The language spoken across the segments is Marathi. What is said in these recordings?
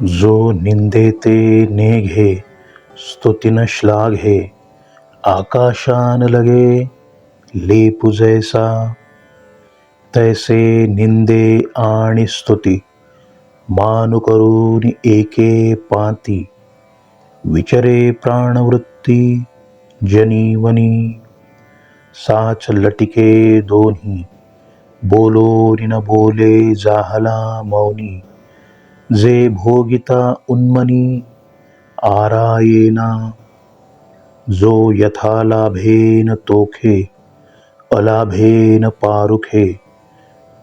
जो निंदेते नेघे स्तुतीन श्लाघे आकाशान लगे लेपु जैसा तैसे निंदे आणि स्तुती मानु करून एके पाती विचरे प्राणवृत्ती जनीवनी साच लटिके दोन्ही बोलो न बोले जाहला मौनी जे भोगिता उन्मनी आरायेना जो यथा लाभेन तोखे अलाभेन पारुखे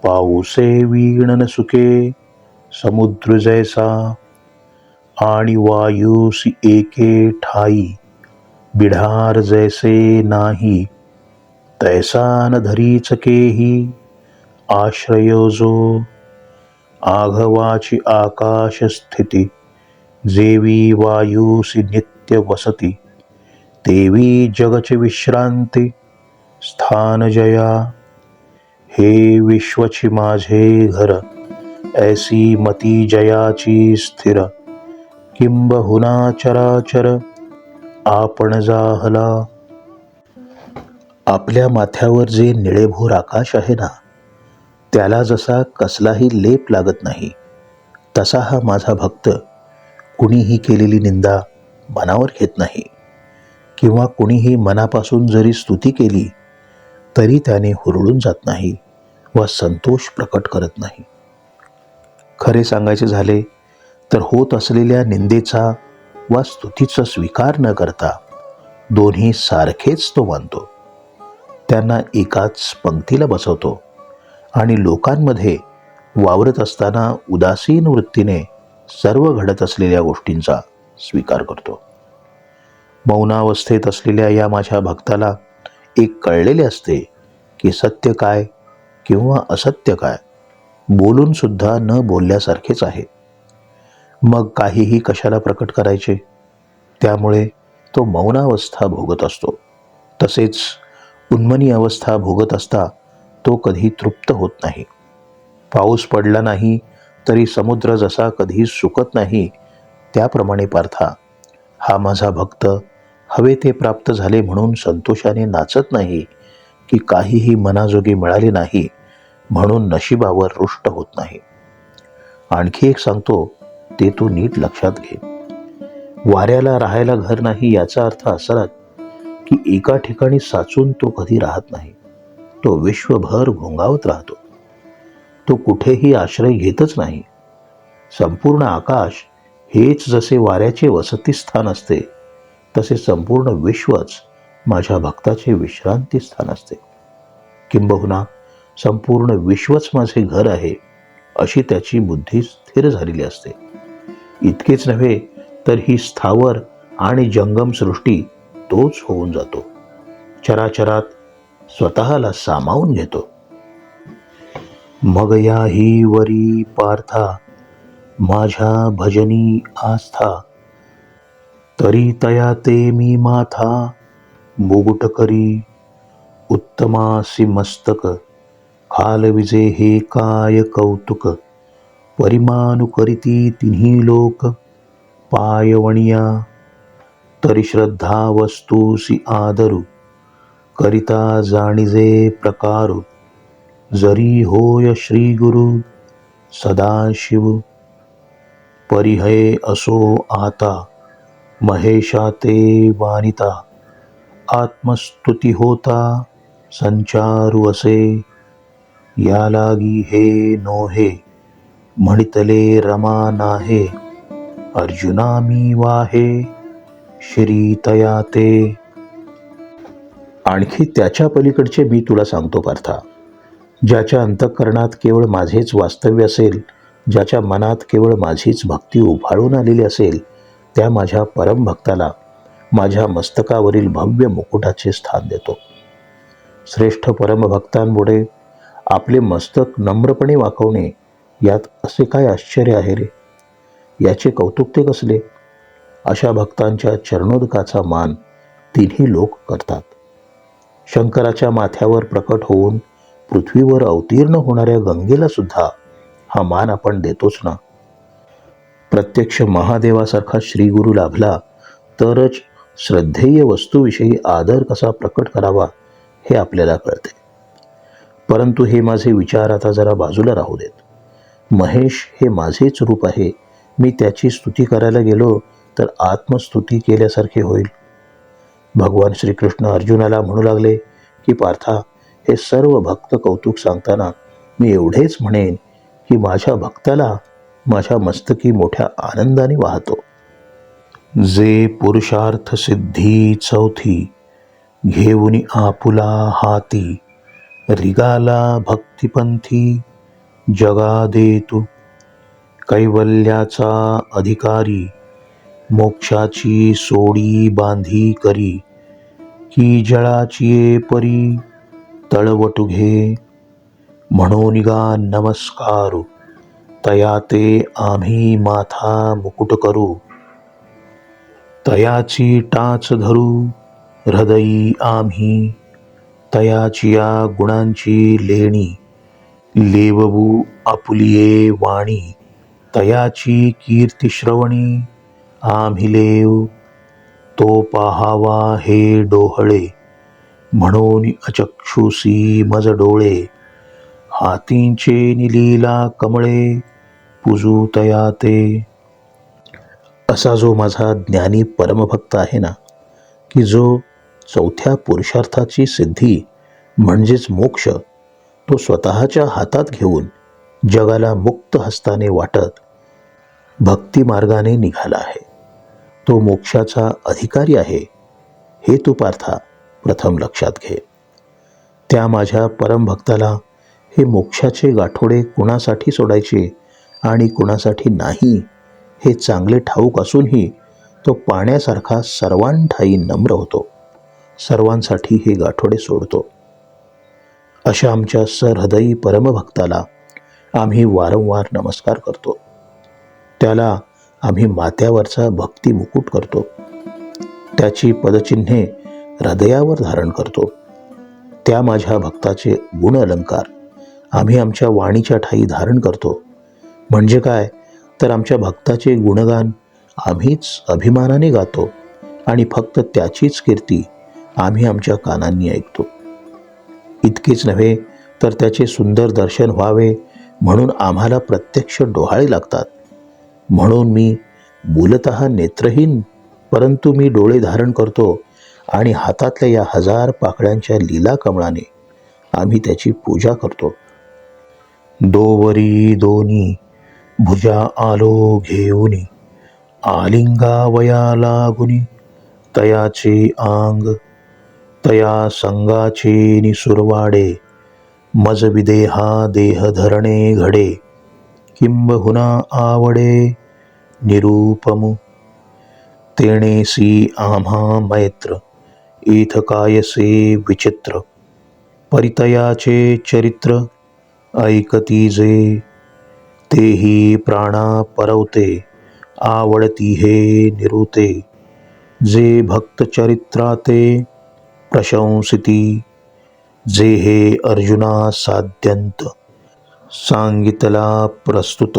पाऊसे वीणन सुके समुद्र जैसा आणि वायुसी एके ठाई बिढार जैसे नाही तैसा न धरीच केही आश्रयो जो आघवाची आकाश स्थिती जेवी वायुसी नित्य वसती तेवी जगच विश्रांती स्थान जया हे विश्वची माझे घर ऐसी मती जयाची स्थिर किंबहुना चराचर आपण जाहला. आपल्या माथ्यावर जे निळेभोर आकाश आहे ना, त्याला जसा कसलाही लेप लागत नाही, तसा हा माझा भक्त कुणीही केलेली निंदा मनावर घेत नाही किंवा कुणीही मनापासून जरी स्तुती केली तरी त्याने हुरळून जात नाही व संतोष प्रकट करत नाही. खरे सांगायचे झाले तर होत असलेल्या निंदेचा वा स्तुतीचा स्वीकार न करता दोन्ही सारखेच तो मानतो, त्यांना एकाच पंक्तीला बसवतो आणि लोकांमध्ये वावरत असताना उदासीन वृत्तीने सर्व घडत असलेल्या गोष्टींचा स्वीकार करतो. मौनावस्थेत असलेल्या या माझ्या भक्ताला एक कळलेले असते की सत्य काय किंवा असत्य काय बोलून सुद्धा न बोलल्यासारखेच आहे. मग काहीही कशाला प्रकट करायचे. त्यामुळे तो मौनावस्था भोगत असतो. तसेच उन्मनी अवस्था भोगत असता तो कधी तृप्त होत नाही. पाऊस पडला नाही तरी समुद्र जसा कधी सुकत नाही, त्याप्रमाणे पार्था हा माझा भक्त हवे ते प्राप्त झाले म्हणून संतोषाने नाचत नाही की काहीही मनाजोगे मिळाले नाही म्हणून नशिबावर रुष्ट होत नाही. आणखी एक सांगतो ते तू नीट लक्षात घे. वाऱ्याला राहायला घर नाही याचा अर्थ असा की एका ठिकाणी साचून तो कधी राहत नाही. तो विश्वभर घोंगावत राहतो. तो कुठेही आश्रय घेतच नाही. संपूर्ण आकाश हेच जसे वाऱ्याचे वसतिस्थान असते तसे संपूर्ण विश्वच माझ्या भक्ताचे विश्रांती स्थान असते. किंबहुना संपूर्ण विश्वच माझे घर आहे अशी त्याची बुद्धी स्थिर झालेली असते. इतकेच नव्हे तर ही स्थावर आणि जंगम सृष्टी तोच होऊन जातो. चराचरात स्वतःला सामावून घेतो. मग याही वरी पार्था माझ्या भजनी आस्था तरी तया ते मी माथा मुगुट करी उत्तमासी मस्तक खालविजे हे काय कौतुक परिमानु करीती तिन्ही लोक पायवणिया तरी श्रद्धा वस्तूसी आदरू करिता जाणिजे प्रकारू जरी होय श्री गुरु सदाशिव परिहय असो आता महेशा ते वानिता आत्मस्तुती होता संचारू असे या लागी हे नोहे म्हणितले रमा नाहे अर्जुना मी वाहे श्री तया ते. आणखी त्याच्या पलीकडचे मी तुला सांगतो पार्था. ज्याच्या अंतःकरणात केवळ माझेच वास्तव्य असेल, ज्याच्या मनात केवळ माझीच भक्ती उफाळून आलेली असेल, त्या माझ्या परमभक्ताला माझ्या मस्तकावरील भव्य मुकुटाचे स्थान देतो. श्रेष्ठ परमभक्तांपुढे आपले मस्तक नम्रपणे वाकवणे यात असे काय आश्चर्य आहे रे. याचे कौतुक ते कसले. अशा भक्तांच्या चरणोदकाचा मान तिन्ही लोक करतात. शंकराच्या माथ्यावर प्रकट होऊन पृथ्वीवर अवतीर्ण होणाऱ्या गंगेला सुद्धा हा मान आपण देतोच ना. प्रत्यक्ष महादेवासारखा श्रीगुरू लाभला तरच श्रद्धेय वस्तूविषयी आदर कसा प्रकट करावा हे आपल्याला कळते. परंतु हे माझे विचार आता जरा बाजूला राहू देत. महेश हे माझेच रूप आहे. मी त्याची स्तुती करायला गेलो तर आत्मस्तुती केल्यासारखे होईल. भगवान श्रीकृष्ण अर्जुनाला म्हणू लागले की पार्था, हे सर्व भक्त कौतुक सांगताना मी एवढेच म्हणेन की माझ्या भक्ताला माझ्या मस्तकी मोठ्या आनंदाने वाहतो. जे पुरुषार्थ सिद्धी चौथी घेऊनी आपुला हाती, रिगाला भक्तिपंथी जगा देतू. कैवल्याचा अधिकारी मोक्षाची सोडी बांधी करी, की जळाची परी तळवटू घे. म्हणून गा नमस्कारू तया ते आम्ही माथा मुकुट करू. तयाची टाच धरू हृदयी आम्ही, तयाचिया गुणांची लेणी लेवबू आपुलिये वाणी. तयाची कीर्ती श्रवणी आम्ही लेव, तो पाहावा हे डोहळे. म्हणून अचक्षुसी मज डोळे, हातींचे निलीला कमळे पूजू तया ते. असा जो माझा ज्ञानी परमभक्त आहे ना, की जो चौथ्या पुरुषार्थाची सिद्धी म्हणजेच मोक्ष तो स्वतःच्या हातात घेऊन जगाला मुक्त हस्ताने वाटत भक्ती मार्गाने निघाला आहे, तो मोक्षाचा अधिकारी आहे हे तू पार्था प्रथम लक्षात घे. त्या माझ्या परमभक्ताला हे मोक्षाचे गाठोडे कुणासाठी सोडायचे आणि कुणासाठी नाही हे चांगले ठाऊक असूनही तो पाण्यासारखा सर्वांठाई नम्र होतो, सर्वांसाठी हे गाठोडे सोडतो. अशा आमच्या सहृदयी परमभक्ताला आम्ही वारंवार नमस्कार करतो. त्याला आम्ही माथ्यावरचा भक्ती मुकुट करतो, त्याची पदचिन्हे हृदयावर धारण करतो. त्या माझ्या भक्ताचे गुण अलंकार आम्ही आमच्या वाणीच्या ठाई धारण करतो. म्हणजे काय तर आमच्या भक्ताचे गुणगान आम्हीच अभिमानाने गातो आणि फक्त त्याचीच कीर्ती आम्ही आमच्या कानांनी ऐकतो. इतकेच नव्हे तर त्याचे सुंदर दर्शन व्हावे म्हणून आम्हाला प्रत्यक्ष डोहाळे लागतात. म्हणून मी बोलतः नेत्रहीन, परंतु मी डोळे धारण करतो आणि हातातल्या या 1000 पाकळ्यांच्या लीला कमळाने आम्ही त्याची पूजा करतो. दोवरी दोनी भुजा आलो घेऊनी, आलिंगावया लागुनी. तयाचे आंग तया संगाचे निसुरवाडे, मज विदेहा देह धरणे घडे. किंबहुना आवडे निरूपमु, तेणेसी आम्हा मैत्र इथ कायसे विचित्र. परितयाचे चरित्र ऐकती जे, तेही प्राणा परवते आवडती हे निरुते. जे भक्त चरित्राते प्रशंसिती, जे हे अर्जुना साध्यंत सांगितला प्रस्तुत.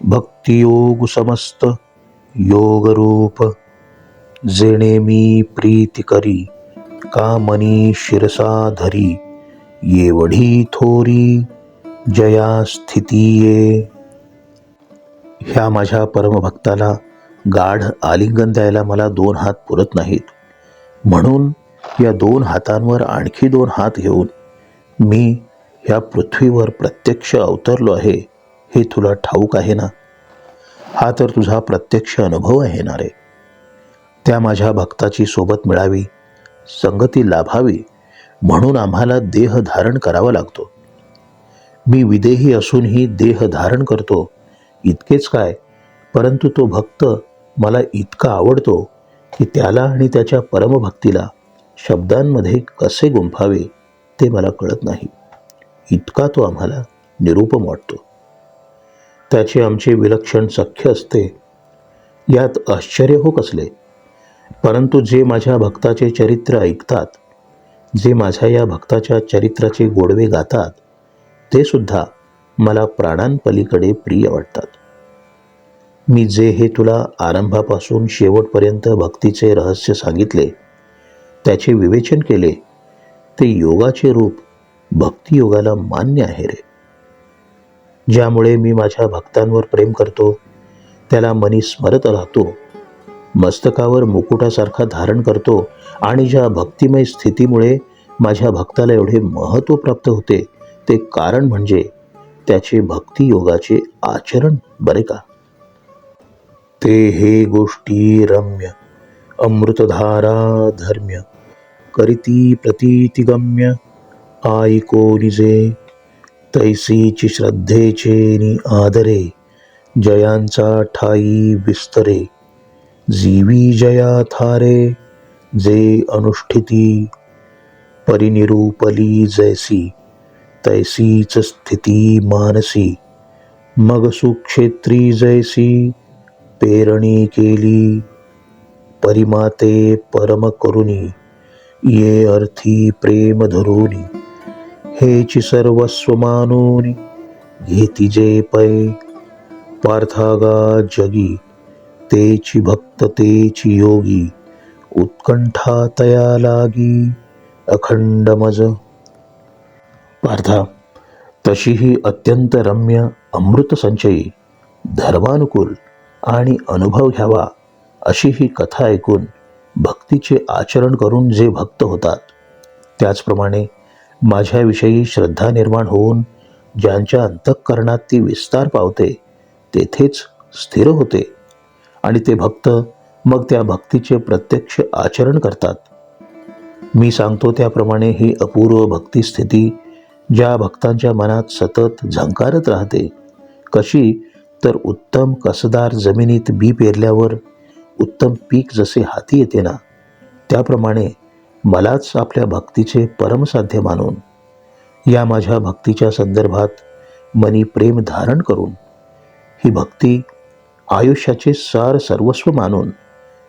भक्तियोग समस्त योगरूप, जेणे मी प्रीती करी कामनी शिरसा धरी. येवढी थोरी जया स्थिती ये. ह्या माझ्या परमभक्ताला गाढ आलिंगन द्यायला मला 2 हात पुरत नाहीत. म्हणून या 2 हातांवर आणखी 2 हात घेऊन मी ह्या पृथ्वीवर प्रत्यक्ष अवतरलो आहे हे तुला ठाऊक आहे ना. हा तर तुझा प्रत्यक्ष अनुभव आहे ना रे. त्या माझ्या भक्ताची सोबत मिळावी, संगती लाभावी म्हणून आम्हाला देह धारण करावा लागतो. मी विदेही असूनही देह धारण करतो. इतकेच काय, परंतु तो भक्त मला इतका आवडतो की त्याला आणि त्याच्या परमभक्तीला शब्दांमध्ये कसे गुंफावे ते मला कळत नाही. इतका तो आम्हाला निरुपम वाटतो. त्याचे आमचे विलक्षण सख्य असते यात आश्चर्य हो कसले. परंतु जे माझ्या भक्ताचे चरित्र ऐकतात, जे माझ्या या भक्ताच्या चरित्राचे गोडवे गातात, ते सुद्धा मला प्राणांपलीकडे प्रिय वाटतात. मी जे हे तुला आरंभापासून शेवटपर्यंत भक्तीचे रहस्य सांगितले, त्याचे विवेचन केले, ते योगाचे रूप भक्तियोगाला मान्य आहे रे. ज्यामुळे मी माझ्या भक्तांवर प्रेम करतो, त्याला मनी स्मरत राहतो, मस्तकावर मुकुटासारखा धारण करतो आणि ज्या भक्तिमय स्थितीमुळे माझ्या भक्ताला एवढे महत्त्व प्राप्त होते, ते कारण म्हणजे त्याचे भक्तियोगाचे आचरण बरे का. ते हे गोष्टी रम्य अमृतधारा धर्म्य करीती प्रतीतिगम्य आईको निजे तैसीची श्रद्धेचे नि आदरे जयांचा ठाई विस्तरे जीवी जया थारे जे अनुष्ठिती परिनिरूपली जैसी तैसीच स्थिती मानसी मग सुक्षेत्री जैसी पेरणी केली परिमाते परम करुणी ये अर्थी प्रेम धरुनी हेची सर्वस्व मानूनी घेती जे पै पार्थागा जगी तेची भक्त तेची योगी उत्कंठा तया लागी अखंड मज. पार्था, तशी ही अत्यंत रम्य अमृत संचयी धर्मानुकूल आणि अनुभव घ्यावा अशी ही कथा ऐकून भक्तीचे आचरण करून जे भक्त होतात, त्याचप्रमाणे माझ्याविषयी श्रद्धा निर्माण होऊन ज्यांच्या अंतःकरणात ती विस्तार पावते, तेथेच स्थिर होते आणि ते भक्त मग त्या भक्तीचे प्रत्यक्ष आचरण करतात. मी सांगतो त्याप्रमाणे ही अपूर्व भक्ती स्थिती ज्या भक्तांच्या मनात सतत झंकारत राहते, कशी तर उत्तम कसदार जमिनीत बी पेरल्यावर उत्तम पीक जसे हाती येते ना, त्याप्रमाणे मलाच आपल्या भक्तीचे परमसाध्य मानून या माझ्या भक्तीच्या संदर्भात मनी प्रेम धारण करून ही भक्ती आयुष्याचे सार सर्वस्व मानून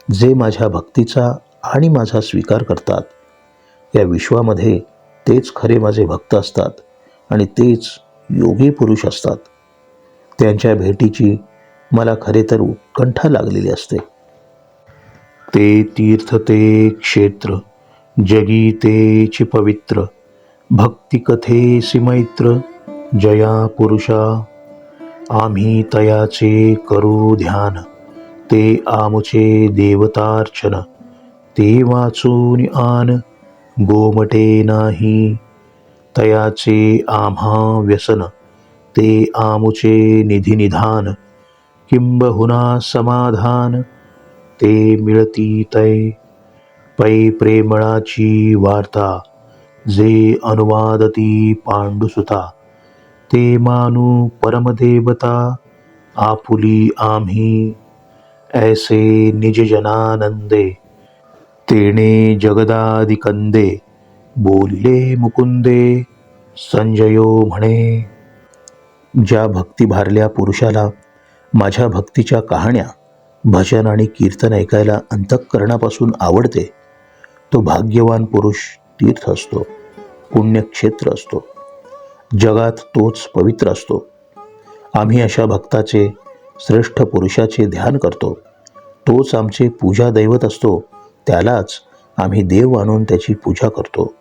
जे माझ्या भक्तीचा आणि माझा स्वीकार करतात, या विश्वामध्ये तेच खरे माझे भक्त असतात आणि तेच योगी पुरुष असतात. त्यांच्या भेटीची मला खरे तर उत्कंठा लागलेली असते. ते तीर्थ ते क्षेत्र जगी तेची पवित्र भक्ती कथेसी मैत्र जया पुरुषा आम्ही तयाचे करू ध्यान ते आमुचे देवतार्चन ते वाचून आन गोमटे नाही तयाचे आम्हा व्यसन ते आमुचे निधी निधान किंबहुना समाधान ते मिळती तै पै प्रेमळाची वार्ता जे अनुवादती पांडुसुता ते मानू परमदेवता आपुली आम्ही ऐसे निजजनानंदे तेणे जगदादिकंदे बोलिले मुकुंदे संजयो म्हणे. ज्या भक्ती भारल्या पुरुषाला माझ्या भक्तीच्या कहाण्या भजन आणि कीर्तन ऐकायला अंतःकरणापासून आवडते, तो भाग्यवान पुरुष तीर्थ असतो, पुण्यक्षेत्र असतो, जगात तोच पवित्र असतो. आम्ही अशा भक्ताचे श्रेष्ठ पुरुषाचे ध्यान करतो, तोच आमचे पूजा दैवत असतो, त्यालाच आम्ही देव आणून त्याची पूजा करतो.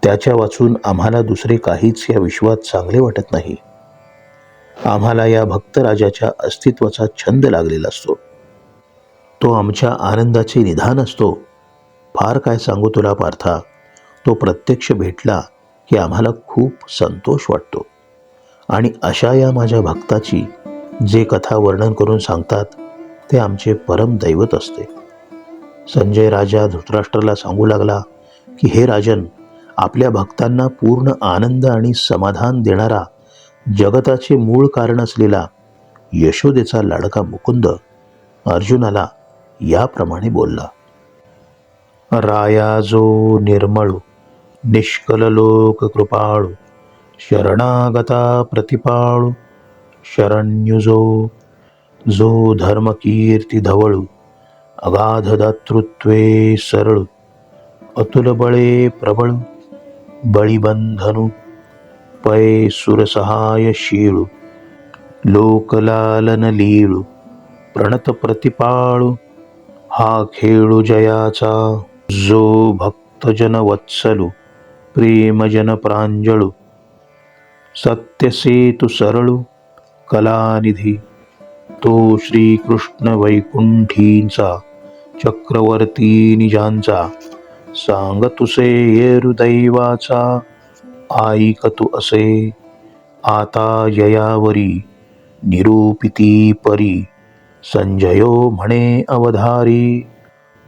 त्याच्या वाचून आम्हाला दुसरे काहीच या विश्वात चांगले वाटत नाही. आम्हाला या भक्तराजाच्या अस्तित्वाचा छंद लागलेला असतो, तो आमच्या आनंदाचे निधान असतो. फार काय सांगू तुला पार्था, तो प्रत्यक्ष भेटला की आम्हाला खूप संतोष वाटतो. आणि अशा या माझ्या भक्ताची जे कथा वर्णन करून सांगतात, ते आमचे परम दैवत असते. संजय राजा धृतराष्ट्राला सांगू लागला की हे राजन, आपल्या भक्तांना पूर्ण आनंद आणि समाधान देणारा जगताचे मूळ कारण असलेला यशोदेचा लाडका मुकुंद अर्जुनाला याप्रमाणे बोलला. राया जो निर्मळू निष्कल लोक कृपाळू शरणागता प्रतिपाळू शरण्युजो जो धर्म कीर्ती धवळू अगाध दातृत्वे सरळू अतुल बळे प्रबळू बळीबंधनु पै सुरसहाय शीळू लोकलालन लीळू प्रणत प्रतिपाळू हा खेळू जयाचा. जो भक्तजन वत्सलू प्रेमजन प्रांजळू सत्यसेतु सरळू कलानिधी तो श्रीकृष्ण वैकुंठींचा चक्रवर्ती निजांचा. सांग तुसे येरुदैवाचा ऐक तू असे आता जयावरी निरूपिती परी. संजयो म्हणे अवधारी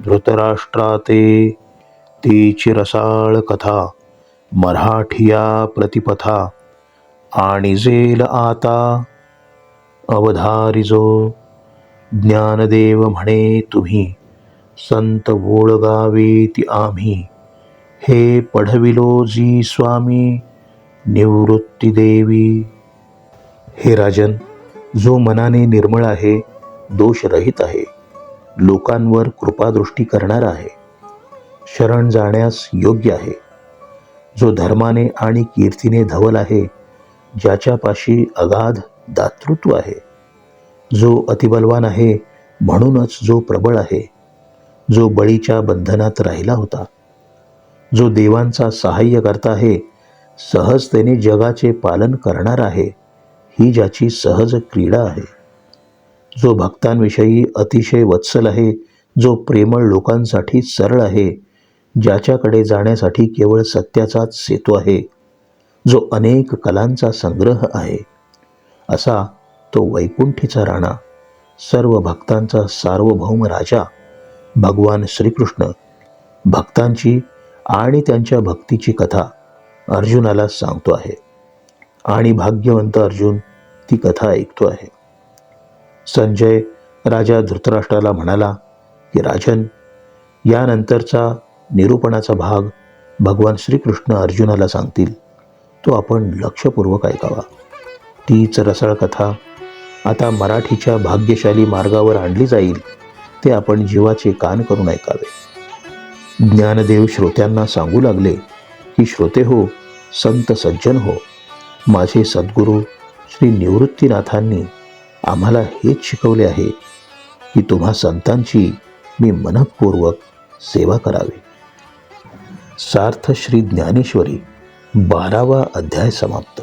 धृतराष्ट्राते तीची रसाळ कथा मराठिया प्रतिपथा. आणि जेल आता अवधारी जो ज्ञानदेव म्हणे तुम्ही संत ओळगावे ती आम्ही. हे पढविलो जी स्वामी निवृत्ती देवी. हे राजन, जो मनाने निर्मळ आहे, दोषरहित आहे, लोकांवर कृपादृष्टी करणारा आहे, शरण जाण्यास योग्य आहे, जो धर्माने आणि कीर्तीने धवल आहे, ज्याच्यापाशी अगाध दातृत्व आहे, जो अतिबलवान आहे म्हणूनच जो प्रबळ आहे, जो बळीच्या बंधनात राहिला होता, जो देवांचा सहाय्य करता आहे, सहजतेने जगाचे पालन करणार आहे, ही ज्याची सहज क्रीडा आहे, जो भक्तांविषयी अतिशय वत्सल आहे, जो प्रेमळ लोकांसाठी सरळ आहे, ज्याच्याकडे जाण्यासाठी केवळ सत्याचाच सेतू आहे, जो अनेक कलांचा संग्रह आहे, असा तो वैकुंठीचा राणा, सर्व भक्तांचा सार्वभौम राजा भगवान श्रीकृष्ण भक्तांची आणि त्यांच्या भक्तीची कथा अर्जुनाला सांगतो आहे. आणि भाग्यवंत अर्जुन ती कथा ऐकतो आहे. संजय राजा धृतराष्ट्राला म्हणाला की राजन, यानंतरचा निरूपणाचा भाग भगवान श्रीकृष्ण अर्जुनाला सांगतील, तो आपण लक्षपूर्वक ऐकावा. तीच रसाळ कथा आता मराठीच्या भाग्यशाली मार्गावर आणली जाईल, ते आपण जीवाचे कान करून ऐकावे. ज्ञानदेव श्रोत्यांना सांगू लागले की श्रोते हो, संत सज्जन हो, माझे सद्गुरू श्री निवृत्तीनाथांनी आम्हाला हेच शिकवले आहे की तुम्हा संतांची मी मनःपूर्वक सेवा करावी. सार्थ श्री ज्ञानेश्वरी 12वा अध्याय समाप्त.